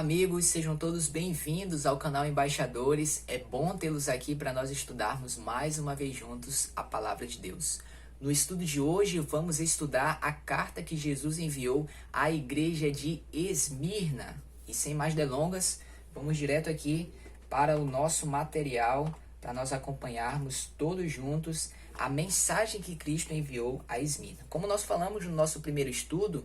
amigos, sejam todos bem-vindos ao canal Embaixadores. É bom tê-los aqui para nós estudarmos mais uma vez juntos a Palavra de Deus. No estudo de hoje, vamos estudar a carta que Jesus enviou à igreja de Esmirna. E sem mais delongas, vamos direto aqui para o nosso material, para nós acompanharmos todos juntos a mensagem que Cristo enviou a Esmirna. Como nós falamos no nosso primeiro estudo,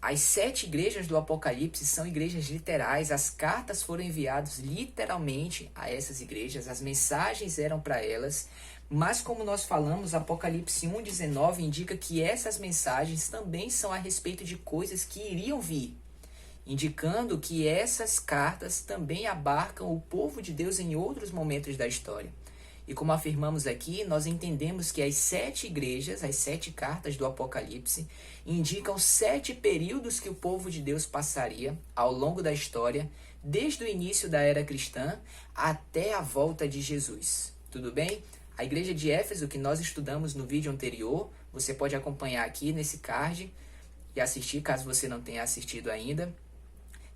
as 7 igrejas do Apocalipse são igrejas literais. As cartas foram enviadas literalmente a essas igrejas, as mensagens eram para elas, mas como nós falamos, Apocalipse 1:19 indica que essas mensagens também são a respeito de coisas que iriam vir, indicando que essas cartas também abarcam o povo de Deus em outros momentos da história. E como afirmamos aqui, nós entendemos que as 7 igrejas, as 7 cartas do Apocalipse, indicam 7 períodos que o povo de Deus passaria ao longo da história, desde o início da era cristã até a volta de Jesus. Tudo bem? A igreja de Éfeso, que nós estudamos no vídeo anterior, você pode acompanhar aqui nesse card e assistir, caso você não tenha assistido ainda,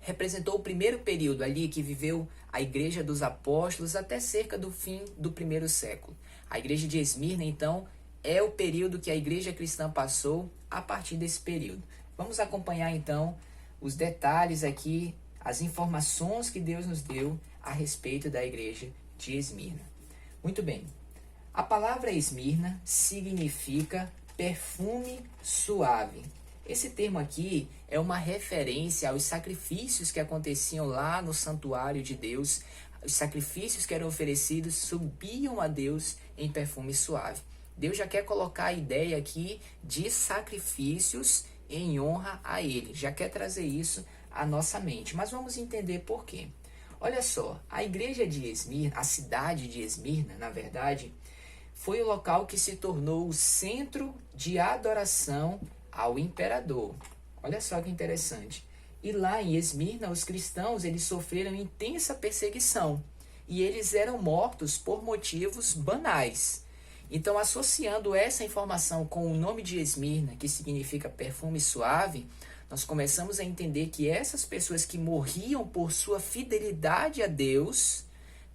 representou o primeiro período ali que viveu a igreja dos apóstolos até cerca do fim do primeiro século. A igreja de Esmirna, então, é o período que a igreja cristã passou a partir desse período. Vamos acompanhar, então, os detalhes aqui, as informações que Deus nos deu a respeito da igreja de Esmirna. Muito bem. A palavra Esmirna significa perfume suave. Esse termo aqui é uma referência aos sacrifícios que aconteciam lá no santuário de Deus. Os sacrifícios que eram oferecidos subiam a Deus em perfume suave. Deus já quer colocar a ideia aqui de sacrifícios em honra a Ele. Já quer trazer isso à nossa mente. Mas vamos entender por quê. Olha só, a igreja de Esmirna, a cidade de Esmirna, na verdade, foi o local que se tornou o centro de adoração ao imperador. Olha só que interessante. E lá em Esmirna, os cristãos eles sofreram intensa perseguição e eles eram mortos por motivos banais. Então, associando essa informação com o nome de Esmirna, que significa perfume suave, nós começamos a entender que essas pessoas que morriam por sua fidelidade a Deus,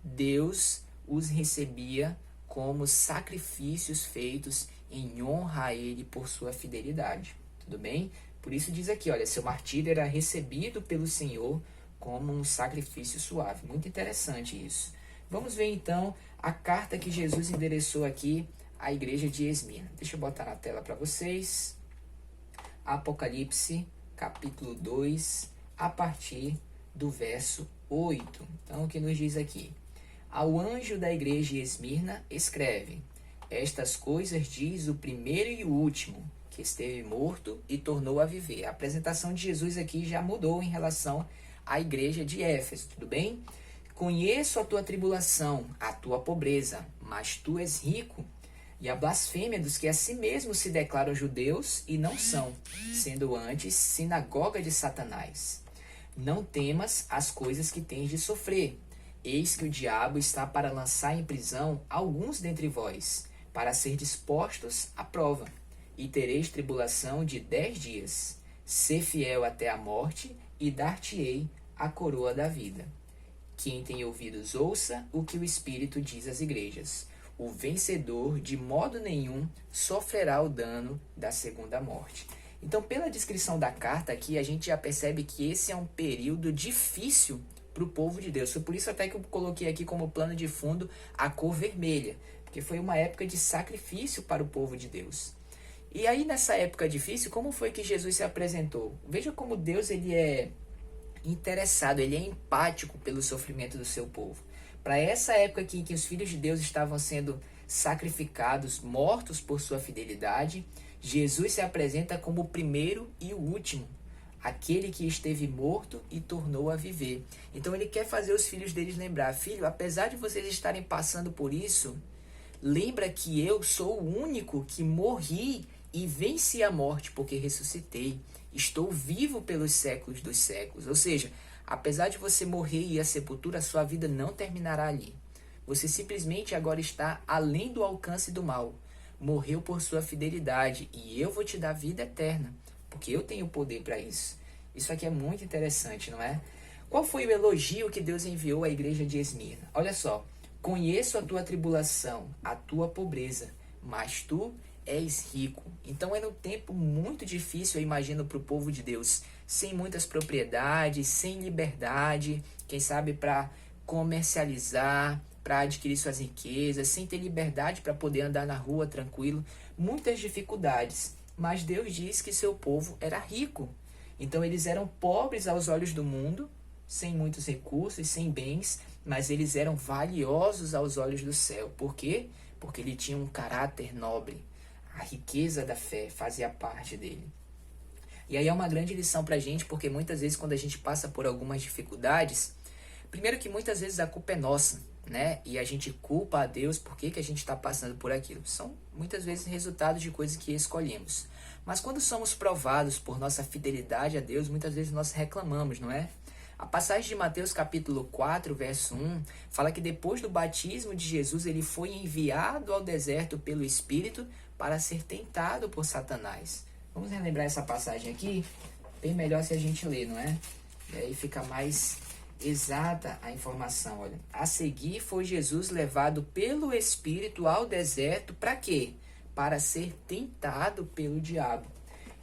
Deus os recebia como sacrifícios feitos em honra a Ele por sua fidelidade. Tudo bem? Por isso diz aqui, olha, seu martírio era recebido pelo Senhor como um sacrifício suave. Muito interessante isso. Vamos ver então a carta que Jesus endereçou aqui à igreja de Esmirna. Deixa eu botar na tela para vocês. Apocalipse, capítulo 2, a partir do verso 8. Então, o que nos diz aqui? Ao anjo da igreja de Esmirna, escreve: estas coisas diz o primeiro e o último, que esteve morto e tornou a viver. A apresentação de Jesus aqui já mudou em relação à igreja de Éfeso, tudo bem? Conheço a tua tribulação, a tua pobreza, mas tu és rico, e a blasfêmia dos que a si mesmos se declaram judeus e não são, sendo antes sinagoga de Satanás. Não temas as coisas que tens de sofrer. Eis que o diabo está para lançar em prisão alguns dentre vós, para ser dispostos à prova, e tereis tribulação de 10 dias. Sê fiel até a morte, e dar-te-ei a coroa da vida. Quem tem ouvidos, ouça o que o Espírito diz às igrejas. O vencedor, de modo nenhum, sofrerá o dano da segunda morte. Então, pela descrição da carta aqui, a gente já percebe que esse é um período difícil para o povo de Deus. Foi por isso até que eu coloquei aqui como plano de fundo a cor vermelha, porque foi uma época de sacrifício para o povo de Deus. E aí, nessa época difícil, como foi que Jesus se apresentou? Veja como Deus ele é interessado, ele é empático pelo sofrimento do seu povo. Para essa época aqui que os filhos de Deus estavam sendo sacrificados, mortos por sua fidelidade, Jesus se apresenta como o primeiro e o último, aquele que esteve morto e tornou a viver. Então ele quer fazer os filhos deles lembrar: filho, apesar de vocês estarem passando por isso, lembra que eu sou o único que morri e venci a morte porque ressuscitei. Estou vivo pelos séculos dos séculos. Ou seja, apesar de você morrer e ir à sepultura, a sua vida não terminará ali. Você simplesmente agora está além do alcance do mal. Morreu por sua fidelidade e eu vou te dar vida eterna, porque eu tenho poder para isso. Isso aqui é muito interessante, não é? Qual foi o elogio que Deus enviou à igreja de Esmirna? Olha só. Conheço a tua tribulação, a tua pobreza, mas tu és rico. Então era um tempo muito difícil, eu imagino, para o povo de Deus. Sem muitas propriedades, sem liberdade, quem sabe para comercializar, para adquirir suas riquezas, sem ter liberdade para poder andar na rua tranquilo. Muitas dificuldades. Mas Deus diz que seu povo era rico. Então eles eram pobres aos olhos do mundo, sem muitos recursos, sem bens, mas eles eram valiosos aos olhos do céu. Por quê? Porque ele tinha um caráter nobre. A riqueza da fé fazia parte dele. E aí é uma grande lição pra gente, porque muitas vezes quando a gente passa por algumas dificuldades, primeiro que muitas vezes a culpa é nossa, né? E a gente culpa a Deus por que a gente está passando por aquilo. São muitas vezes resultados de coisas que escolhemos. Mas quando somos provados por nossa fidelidade a Deus, muitas vezes nós reclamamos, não é? A passagem de Mateus capítulo 4, verso 1, fala que depois do batismo de Jesus, ele foi enviado ao deserto pelo Espírito para ser tentado por Satanás. Vamos relembrar essa passagem aqui? Bem melhor se a gente ler, não é? E aí fica mais exata a informação. Olha, a seguir foi Jesus levado pelo Espírito ao deserto para quê? Para ser tentado pelo diabo.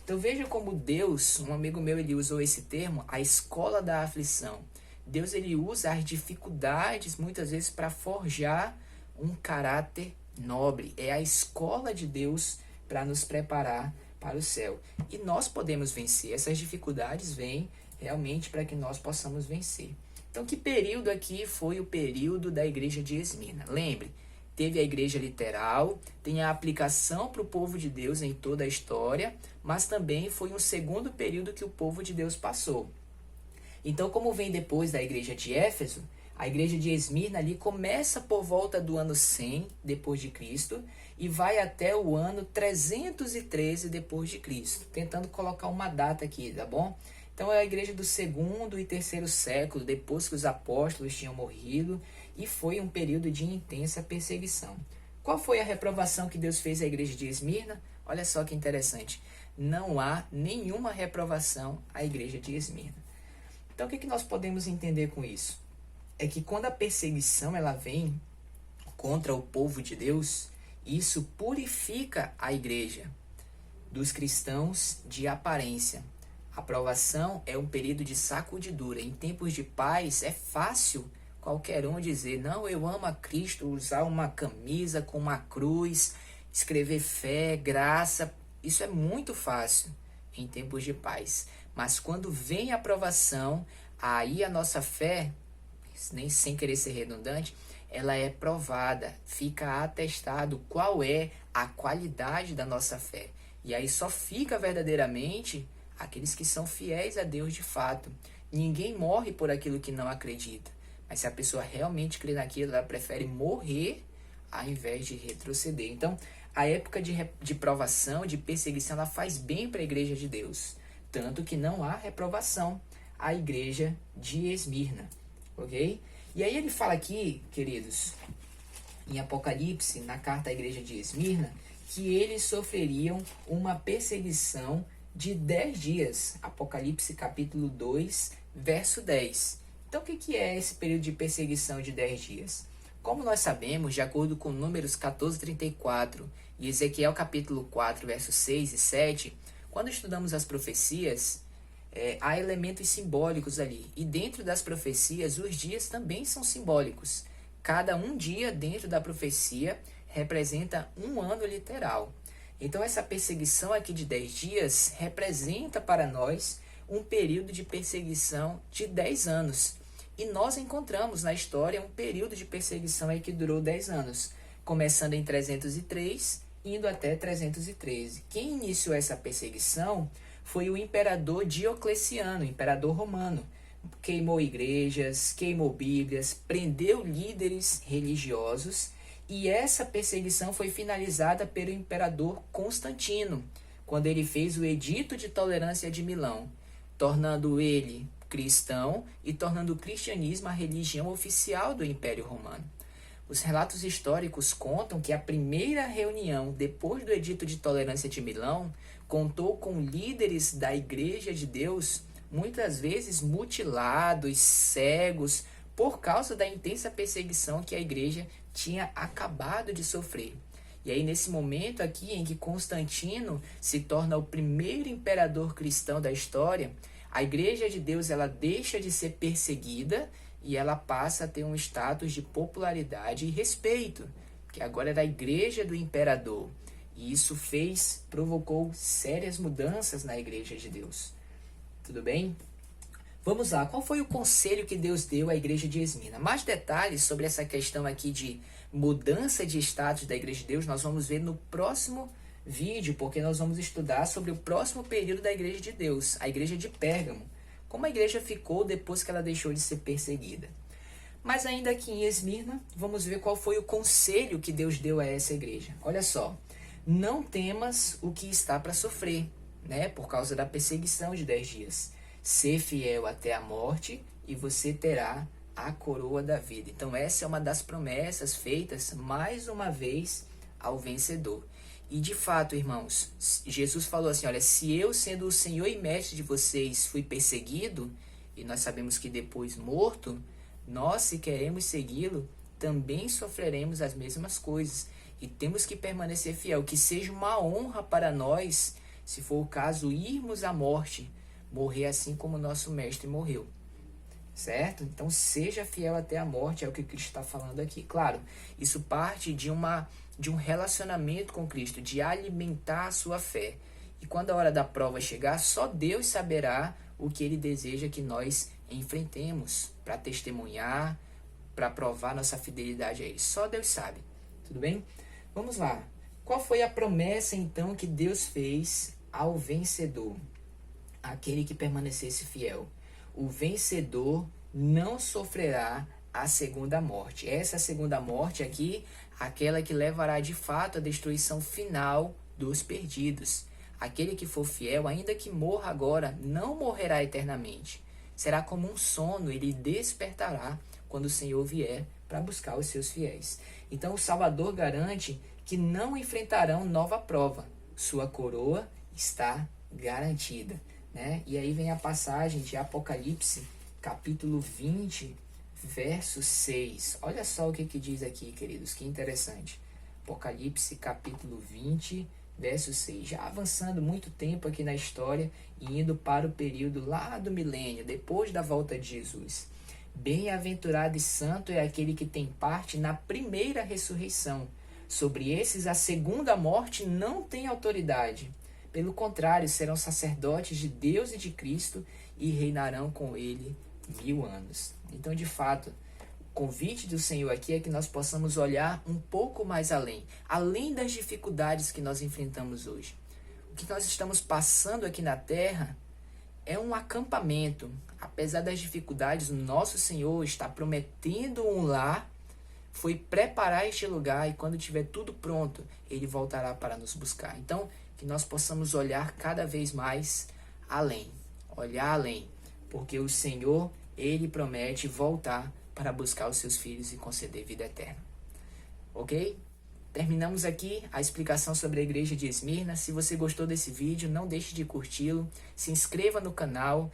Então veja como Deus, um amigo meu, ele usou esse termo, a escola da aflição. Deus, ele usa as dificuldades muitas vezes para forjar um caráter nobre. É a escola de Deus para nos preparar para o céu. E nós podemos vencer. Essas dificuldades vêm realmente para que nós possamos vencer. Então que período aqui foi o período da igreja de Esmirna? Lembre, teve a igreja literal, tem a aplicação para o povo de Deus em toda a história, mas também foi um segundo período que o povo de Deus passou. Então, como vem depois da igreja de Éfeso, a igreja de Esmirna ali começa por volta do ano 100 depois de Cristo e vai até o ano 313 depois de Cristo, tentando colocar uma data aqui, tá bom? Então é a igreja do segundo e terceiro século, depois que os apóstolos tinham morrido, e foi um período de intensa perseguição. Qual foi a reprovação que Deus fez à igreja de Esmirna? Olha só que interessante. Não há nenhuma reprovação à igreja de Esmirna. Então o que nós podemos entender com isso? É que quando a perseguição ela vem contra o povo de Deus, isso purifica a igreja dos cristãos de aparência. A provação é um período de sacudidura. Em tempos de paz é fácil qualquer um dizer, não, eu amo a Cristo, usar uma camisa com uma cruz, escrever fé, graça. Isso é muito fácil em tempos de paz. Mas quando vem a provação, aí a nossa fé, nem sem querer ser redundante, ela é provada, fica atestado qual é a qualidade da nossa fé. E aí só fica verdadeiramente aqueles que são fiéis a Deus de fato. Ninguém morre por aquilo que não acredita. Mas se a pessoa realmente crê naquilo, ela prefere morrer ao invés de retroceder. Então, a época de provação, de perseguição, ela faz bem para a igreja de Deus. Tanto que não há reprovação à igreja de Esmirna. Ok? E aí ele fala aqui, queridos, em Apocalipse, na carta à igreja de Esmirna, que eles sofreriam uma perseguição de 10 dias. Apocalipse capítulo 2, verso 10. Então o que é esse período de perseguição de 10 dias? Como nós sabemos, de acordo com Números 14:34 e Ezequiel capítulo 4, versos 6 e 7, quando estudamos as profecias, há elementos simbólicos ali. E dentro das profecias, os dias também são simbólicos. Cada um dia dentro da profecia representa um ano literal. Então essa perseguição aqui de 10 dias representa para nós um período de perseguição de 10 anos. E nós encontramos na história um período de perseguição aí que durou 10 anos, começando em 303, indo até 313. Quem iniciou essa perseguição foi o imperador Diocleciano, imperador romano. Queimou igrejas, queimou bíblias, prendeu líderes religiosos, e essa perseguição foi finalizada pelo imperador Constantino, quando ele fez o Edito de Tolerância de Milão, tornando ele cristão e tornando o cristianismo a religião oficial do Império Romano. Os relatos históricos contam que a primeira reunião depois do Edito de Tolerância de Milão contou com líderes da Igreja de Deus muitas vezes mutilados, cegos, por causa da intensa perseguição que a igreja tinha acabado de sofrer. E aí, nesse momento aqui em que Constantino se torna o primeiro imperador cristão da história, a Igreja de Deus ela deixa de ser perseguida e ela passa a ter um status de popularidade e respeito, que agora era a Igreja do Imperador. E isso provocou sérias mudanças na Igreja de Deus. Tudo bem? Vamos lá, qual foi o conselho que Deus deu à igreja de Esmirna? Mais detalhes sobre essa questão aqui de mudança de status da igreja de Deus, nós vamos ver no próximo vídeo, porque nós vamos estudar sobre o próximo período da igreja de Deus, a igreja de Pérgamo, como a igreja ficou depois que ela deixou de ser perseguida. Mas ainda aqui em Esmirna, vamos ver qual foi o conselho que Deus deu a essa igreja. Olha só, não temas o que está para sofrer, né, por causa da perseguição de 10 dias. Ser fiel até a morte e você terá a coroa da vida. Então essa é uma das promessas feitas mais uma vez ao vencedor. E de fato, irmãos, Jesus falou assim, olha, se eu sendo o Senhor e Mestre de vocês fui perseguido, e nós sabemos que depois morto, nós se queremos segui-lo, também sofreremos as mesmas coisas. E temos que permanecer fiel, que seja uma honra para nós, se for o caso, irmos à morte, morrer assim como nosso mestre morreu, certo? Então seja fiel até a morte, é o que Cristo está falando aqui. Claro, isso parte de um relacionamento com Cristo, de alimentar a sua fé. E quando a hora da prova chegar, só Deus saberá o que Ele deseja que nós enfrentemos para testemunhar, para provar nossa fidelidade a Ele. Só Deus sabe, tudo bem? Vamos lá. Qual foi a promessa então que Deus fez ao vencedor? Aquele que permanecesse fiel. O vencedor não sofrerá a segunda morte. Essa segunda morte aqui, aquela que levará de fato à destruição final dos perdidos. Aquele que for fiel, ainda que morra agora, não morrerá eternamente. Será como um sono, ele despertará quando o Senhor vier para buscar os seus fiéis. Então o Salvador garante que não enfrentarão nova prova. Sua coroa está garantida. Né? E aí vem a passagem de Apocalipse, capítulo 20, verso 6. Olha só o que diz aqui, queridos, que interessante. Apocalipse, capítulo 20, verso 6. Já avançando muito tempo aqui na história e indo para o período lá do milênio, depois da volta de Jesus. Bem-aventurado e santo é aquele que tem parte na primeira ressurreição. Sobre esses, a segunda morte não tem autoridade. Pelo contrário, serão sacerdotes de Deus e de Cristo e reinarão com Ele 1000 anos. Então, de fato, o convite do Senhor aqui é que nós possamos olhar um pouco mais além das dificuldades que nós enfrentamos hoje. O que nós estamos passando aqui na Terra é um acampamento. Apesar das dificuldades, o nosso Senhor está prometendo um lar, foi preparar este lugar e quando tiver tudo pronto, Ele voltará para nos buscar. Então, que nós possamos olhar cada vez mais olhar além, porque o Senhor, Ele promete voltar para buscar os seus filhos e conceder vida eterna. Ok? Terminamos aqui a explicação sobre a igreja de Esmirna. Se você gostou desse vídeo, não deixe de curti-lo, se inscreva no canal,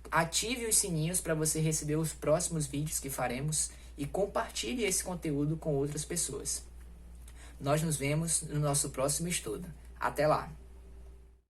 ative os sininhos para você receber os próximos vídeos que faremos e compartilhe esse conteúdo com outras pessoas. Nós nos vemos no nosso próximo estudo. Até lá!